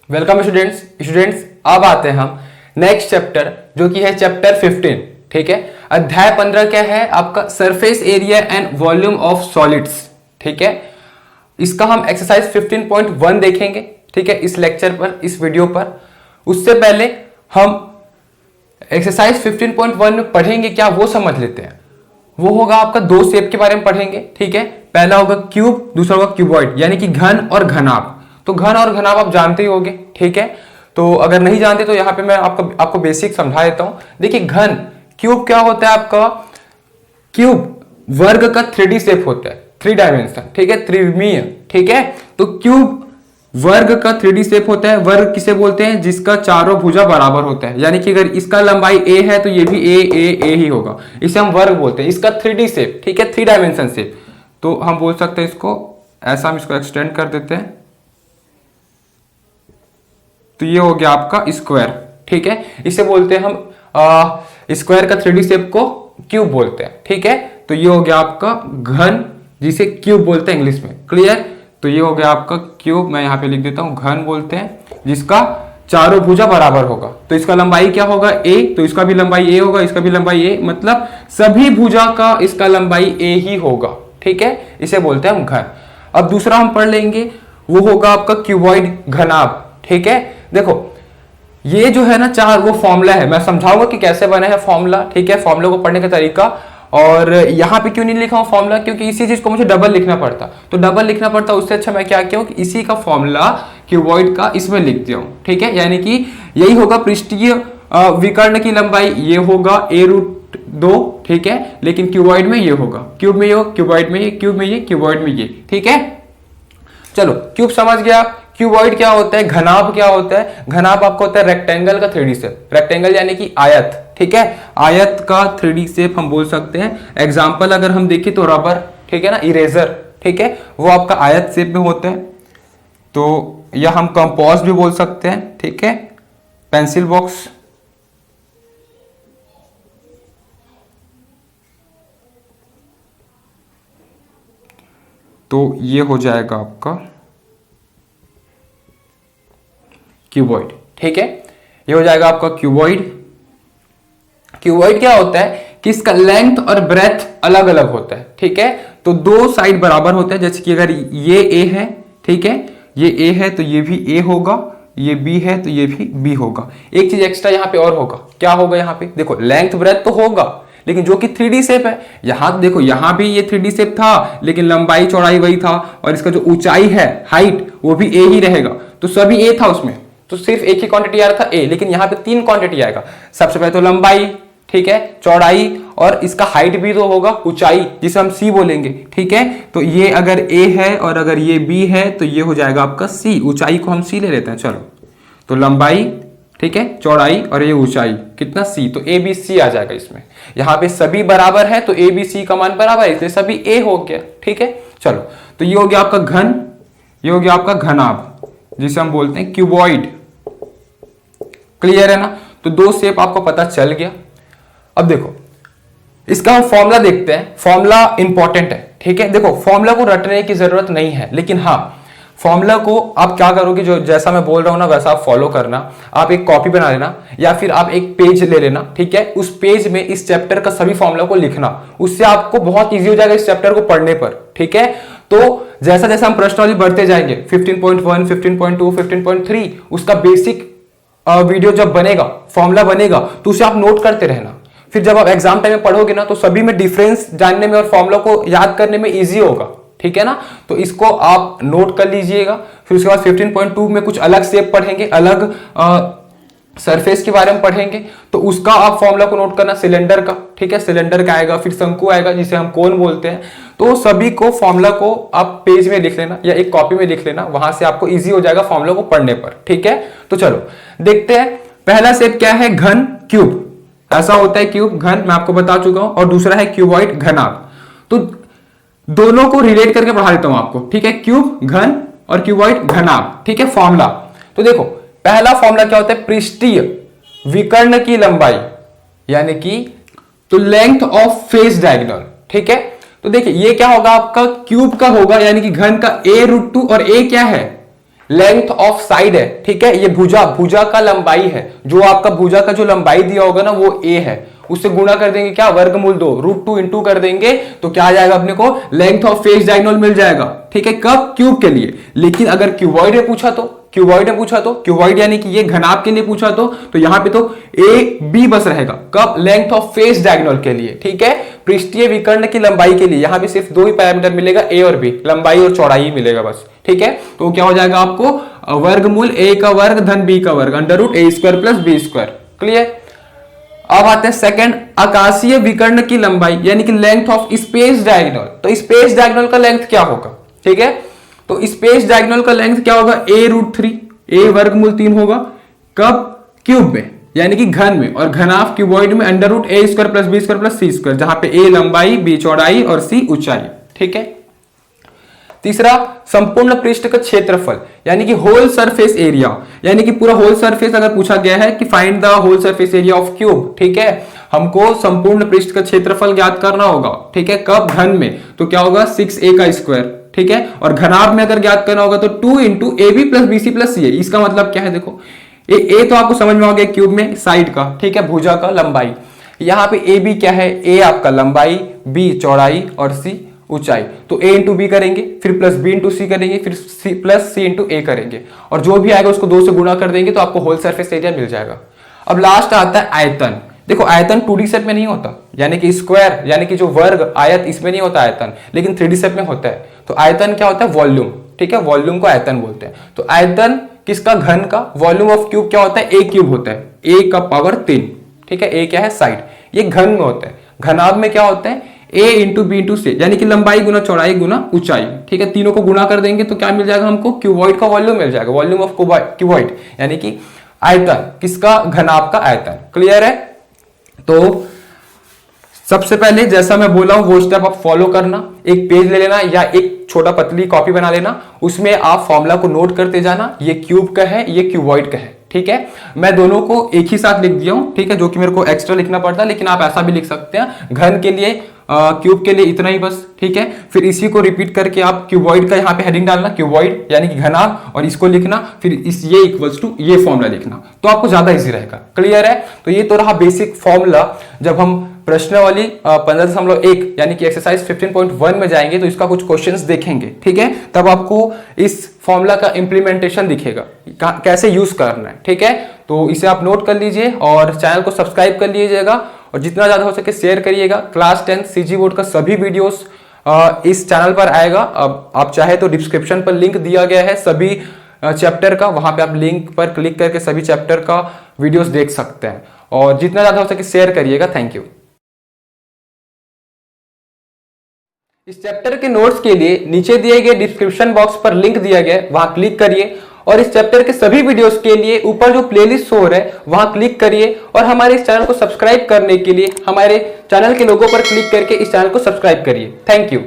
Welcome students अब आते हैं हम नेक्स्ट चैप्टर जो कि है चैप्टर 15। ठीक है, अध्याय 15 क्या है आपका? Surface area and volume of solids. ठीक है, इसका हम एक्सरसाइज 15.1 देखेंगे। ठीक है, इस लेक्चर पर, इस वीडियो पर। उससे पहले हम एक्सरसाइज 15.1 में पढ़ेंगे क्या, वो समझ लेते हैं। वो होगा आपका दो शेप के बारे में पढ़ेंगे। ठीक है, पहला होगा क्यूब, दूसरा होगा क्यूबॉइड, यानी कि घन और घनाभ। तो घन और घनाभ आप जानते ही होंगे। ठीक है, तो अगर नहीं जानते तो यहाँ पे मैं आपको बेसिक समझा देता हूं। देखिए घन, क्यूब क्या होता है आपका? क्यूब वर्ग का 3D शेप होता है, 3 डायमेंशन। ठीक है, त्रिविमीय। ठीक है, तो क्यूब वर्ग का 3D शेप होता है। वर्ग किसे बोलते हैं? जिसका चारों भुजा बराबर होता है, यानी कि अगर इसका लंबाई a है तो ये भी a ही होगा। इसे हम वर्ग बोलते हैं। इसका 3D शेप, ठीक है, 3 डायमेंशन शेप। तो हम बोल सकते हैं इसको ऐसा, हम इसको एक्सटेंड कर देते हैं तो ये हो गया आपका स्क्वायर। ठीक है, इसे बोलते हैं हम स्क्वायर का 3D शेप को क्यूब बोलते हैं। ठीक है, तो ये हो गया आपका घन, जिसे क्यूब बोलते हैं इंग्लिश में। क्लियर? तो ये हो गया आपका क्यूब, मैं यहाँ पे लिख देता हूं, घन बोलते हैं जिसका चारों भुजा बराबर होगा। तो इसका लंबाई क्या होगा? a, तो इसका भी लंबाई a होगा, इसका भी लंबाई a, मतलब सभी भुजा का इसका लंबाई a ही होगा। ठीक है, इसे बोलते हैं हम घन। अब दूसरा हम पढ़ लेंगे, वो होगा आपका क्यूबॉइड, घनाभ। ठीक है, देखो ये जो है ना चार, वो फॉर्मूला है, मैं समझाऊंगा कि कैसे बना है फॉर्मूला। ठीक है, फॉर्मूला को पढ़ने का तरीका। और यहाँ पे क्यों नहीं लिखा हूं फॉर्मूला? क्योंकि इसी चीज को मुझे डबल लिखना पड़ता, तो डबल लिखना पड़ता, उससे अच्छा मैं क्या किया हूं कि इसी का फॉर्मूला क्यूबॉइड का इसमें लिख दिया हूं। ठीक है, यानी कि यही होगा पृष्ठीय विकर्ण की लंबाई, ये होगा a√2। ठीक है, लेकिन क्यूबॉइड में ये होगा, क्यूब में ये, क्यूबॉइड में ये, क्यूब में ये, क्यूबॉइड में ये। ठीक है, चलो क्यूब समझ गया। क्यूबॉइड क्या होता है? घनाभ क्या होता है? घनाभ आपको होता है रेक्टेंगल का 3D शेप। रेक्टेंगल यानी कि आयत। ठीक है, आयत का 3D शेप हम बोल सकते हैं। एग्जाम्पल अगर हम देखें तो रबर, ठीक है ना, इरेजर, ठीक है, वो आपका आयत शेप में होता है। तो या हम कंपास भी बोल सकते हैं। ठीक है, पेंसिल बॉक्स, तो ये हो जाएगा आपका क्यूबॉइड। ठीक है, ये हो जाएगा आपका क्यूबॉइड। क्यूबॉइड क्या होता है कि इसका लेंथ और ब्रेथ अलग अलग होता है। ठीक है, तो दो साइड बराबर होते हैं। जैसे कि अगर ये a है, ठीक है, ये a है तो ये भी a होगा, ये b है तो ये भी b होगा। एक चीज एक्स्ट्रा यहाँ पे और होगा, क्या होगा? यहाँ पे देखो लेंथ ब्रेथ तो होगा, लेकिन जो कि 3D शेप है। यहां देखो, यहां भी ये 3D शेप था, लेकिन लंबाई चौड़ाई वही था, और इसका जो ऊंचाई है, हाइट, वो भी a ही रहेगा। तो सभी a था उसमें, तो सिर्फ एक ही क्वांटिटी आ रहा था a, लेकिन यहाँ पे 3 क्वांटिटी आएगा। सबसे पहले तो लंबाई, ठीक है, चौड़ाई, और इसका हाइट भी तो होगा, ऊंचाई, जिसे हम c बोलेंगे। ठीक है, तो ये अगर a है और अगर ये b है तो ये हो जाएगा आपका c। ऊंचाई को हम c ले लेते हैं। चलो, तो लंबाई, ठीक है, चौड़ाई और ये ऊंचाई कितना? c, तो a b c आ जाएगा इसमें। यहाँ पे सभी बराबर है तो a b c का मान बराबर है, इसलिए सभी a हो गया। ठीक है, चलो, तो ये हो गया आपका घन, ये हो गया आपका घनाभ, जिसे हम बोलते हैं क्यूबॉइड। क्लियर है ना? तो दो शेप आपको पता चल गया। अब देखो इसका हम फॉर्मूला देखते हैं। फॉर्मूला इंपॉर्टेंट है। ठीक है, देखो फॉर्मूला को रटने की जरूरत नहीं है, लेकिन हाँ फॉर्मूला को आप क्या करोगे, जो जैसा मैं बोल रहा हूं ना वैसा आप फॉलो करना। आप एक कॉपी बना लेना या फिर आप एक पेज ले लेना। ठीक है, उस पेज में इस चैप्टर का सभी फॉर्मूला को लिखना, उससे आपको बहुत ईजी हो जाएगा इस चैप्टर को पढ़ने पर। ठीक है, तो जैसा जैसा हम प्रश्नावली बढ़ते जाएंगे 15.1, 15.2, 15.3, उसका बेसिक वीडियो जब बनेगा, फॉर्मूला बनेगा, तो उसे आप नोट करते रहना। फिर जब आप एग्जाम टाइम में पढ़ोगे ना तो सभी में डिफरेंस जानने में और फॉर्मूला को याद करने में इजी होगा। ठीक है ना, तो इसको आप नोट कर लीजिएगा। फिर उसके बाद 15.2 में कुछ अलग शेप पढ़ेंगे, अलग सरफेस के बारे में पढ़ेंगे, तो उसका आप फॉर्मूला को नोट करना, सिलेंडर का। ठीक है, सिलेंडर का आएगा, फिर शंकु आएगा जिसे हम कोन बोलते हैं। तो सभी को फॉर्मूला को आप पेज में लिख लेना या एक कॉपी में लिख लेना, वहां से आपको इजी हो जाएगा फॉर्मूला को पढ़ने पर। ठीक है, तो चलो देखते हैं। पहला शेप क्या है? घन, क्यूब, ऐसा होता है क्यूब, घन, मैं आपको बता चुका हूं। और दूसरा है क्यूबॉइड, घनाभ। तो दोनों को रिलेट करके पढ़ा देता हूं आपको। ठीक है, क्यूब, घन और क्यूबॉइड, घनाभ। ठीक है, फॉर्मूला तो देखो, पहला फॉर्मूला क्या होता है? पृष्ठीय विकर्ण की लंबाई, यानी कि तो लेंथ ऑफ फेस डायगोनल। ठीक है, तो देखिए ये क्या होगा आपका? क्यूब का होगा, यानी कि घन का a√2, और a क्या है? लेंथ ऑफ साइड है, ठीक है, ये भुजा का लंबाई है, जो आपका भुजा का जो लंबाई दिया होगा ना वो a है, उससे गुणा कर देंगे क्या, वर्गमूल 2 √2 इंटू कर देंगे तो क्या आ जाएगा अपने को, लेंथ ऑफ फेस डायगोनल मिल जाएगा, ठीक है, कब, क्यूब के लिए। लेकिन अगर क्यूबॉइड में पूछा तो, क्यूबॉइड यानी कि ये घनाभ के लिए पूछा तो यहां पे तो ए बी बस रहेगा, कब, लेंथ ऑफ फेस डायगोनल के लिए, ठीक है, पृष्ठीय विकर्ण की लंबाई के लिए यहां पे सिर्फ 2 ही पैरामीटर मिलेगा, ए और बी, लंबाई और चौड़ाई ही मिलेगा बस, ठीक है। तो क्या हो जाएगा आपको, वर्गमूल a का वर्ग धन b का वर्ग √a² प्लस b², क्लियर। अब आते हैं सेकंड, आकाशीय विकर्ण की लंबाई यानी कि लेंथ ऑफ स्पेस डायगोनल। तो स्पेस डायगोनल का लेंथ क्या होगा, ठीक है, तो स्पेस डायगोनल का लेंथ क्या होगा, a√3, a वर्गमूल 3 होगा, कब, क्यूब में यानी कि घन में, और घनाभ क्यूबॉइड में √a² plus b² plus c², जहां पे a लंबाई, b चौड़ाई और c ऊंचाई, ठीक है। तीसरा, संपूर्ण पृष्ठ का क्षेत्रफल यानी कि होल सरफेस एरिया, यानी कि पूरा होल सरफेस अगर पूछा गया है कि find the whole surface area of cube, ठीक है, हमको संपूर्ण पृष्ठ का क्षेत्रफल ज्ञात करना होगा, ठीक है, कब, घन में, तो क्या होगा 6a का स्क्वायर, ठीक है, और घनाभ में अगर ज्ञात करना होगा तो 2 into ab plus bc plus ca। इसका मतलब क्या है, देखो ए तो आपको समझ में आ गया, क्यूब में साइड का, ठीक है, भुजा का लंबाई, यहां पे ए बी क्या है, ए आपका लंबाई, बी चौड़ाई और सी ऊंचाई, तो a इंटू बी करेंगे, फिर प्लस b इंटू सी करेंगे, फिर c प्लस c इंटू ए करेंगे, और जो भी आएगा उसको 2 से गुणा कर देंगे तो आपको होल सरफेस एरिया मिल जाएगा। अब लास्ट आता है आयतन। देखो आयतन 2D शेप में नहीं होता, यानी कि स्क्वायर यानी कि जो वर्ग आयत, इसमें नहीं होता आयतन, लेकिन 3D शेप में होता है। तो आयतन क्या होता है, वॉल्यूम, ठीक है, वॉल्यूम को आयतन बोलते हैं। तो आयतन किसका, घन का, वॉल्यूम ऑफ क्यूब क्या होता है, a क्यूब होता है, a का पावर 3, ठीक है, a क्या है, साइड, ये घन में होता है। घनाभ में क्या होता है, a इंटू बी इंटू सी, यानी कि लंबाई गुना चौड़ाई गुना ऊंचाई, ठीक है, तीनों को गुणा कर देंगे तो क्या मिल जाएगा हमको, क्यूबॉइड का वॉल्यूम मिल जाएगा, वॉल्यूम ऑफ क्यूबॉइड यानी कि आयतन किसका, घनाभ का आयतन, क्लियर है। तो सबसे पहले जैसा मैं बोला हूं वो स्टेप आप फॉलो करना, एक पेज ले लेना या एक छोटा पतली कॉपी बना लेना, उसमें आप फॉर्मूला को नोट करते जाना, ये क्यूब का है, ये क्यूबॉइड का है, ठीक है। मैं दोनों को एक ही साथ लिख दिया हूं, ठीक है, जो कि मेरे को एक्स्ट्रा लिखना पड़ता है, लेकिन आप ऐसा भी लिख सकते हैं, घन के लिए क्यूब के लिए इतना ही बस, ठीक है। फिर इसी को रिपीट करके आप क्यूबॉइड का यहाँ पे हेडिंग डालना, क्यूबॉइड यानी कि घनाभ, और इसको लिखना, फिर इस ये इक्वल्स टू ये फॉर्मूला लिखना, तो आपको ज्यादा इजी रहेगा, क्लियर है। तो ये तो रहा बेसिक फॉर्मूला। जब हम प्रश्नावली 15.1 यानी कि एक्सरसाइज 15.1 में जाएंगे तो इसका कुछ क्वेश्चंस देखेंगे, ठीक है, तब आपको इस फॉर्मूला का इंप्लीमेंटेशन दिखेगा, कैसे यूज करना है, ठीक है। तो इसे आप नोट कर लीजिए और चैनल को सब्सक्राइब कर लीजिएगा, और जितना ज्यादा हो सके शेयर करिएगा। क्लास 10 सीजी बोर्ड का सभी वीडियोस इस चैनल पर आएगा। अब आप चाहे तो डिस्क्रिप्शन पर लिंक दिया गया है सभी चैप्टर का, वहां पे आप लिंक पर क्लिक करके सभी चैप्टर का वीडियोस देख सकते हैं, और जितना ज्यादा हो सके शेयर करिएगा। Thank you. इस चैप्टर के नोट्स के लिए नीचे दिए गए डिस्क्रिप्शन बॉक्स पर लिंक दिया गया है, वहां क्लिक करिए, और इस चैप्टर के सभी वीडियोस के लिए ऊपर जो प्लेलिस्ट शो हो रहा है वहां क्लिक करिए, और हमारे इस चैनल को सब्सक्राइब करने के लिए हमारे चैनल के लोगो पर क्लिक करके इस चैनल को सब्सक्राइब करिए। Thank you.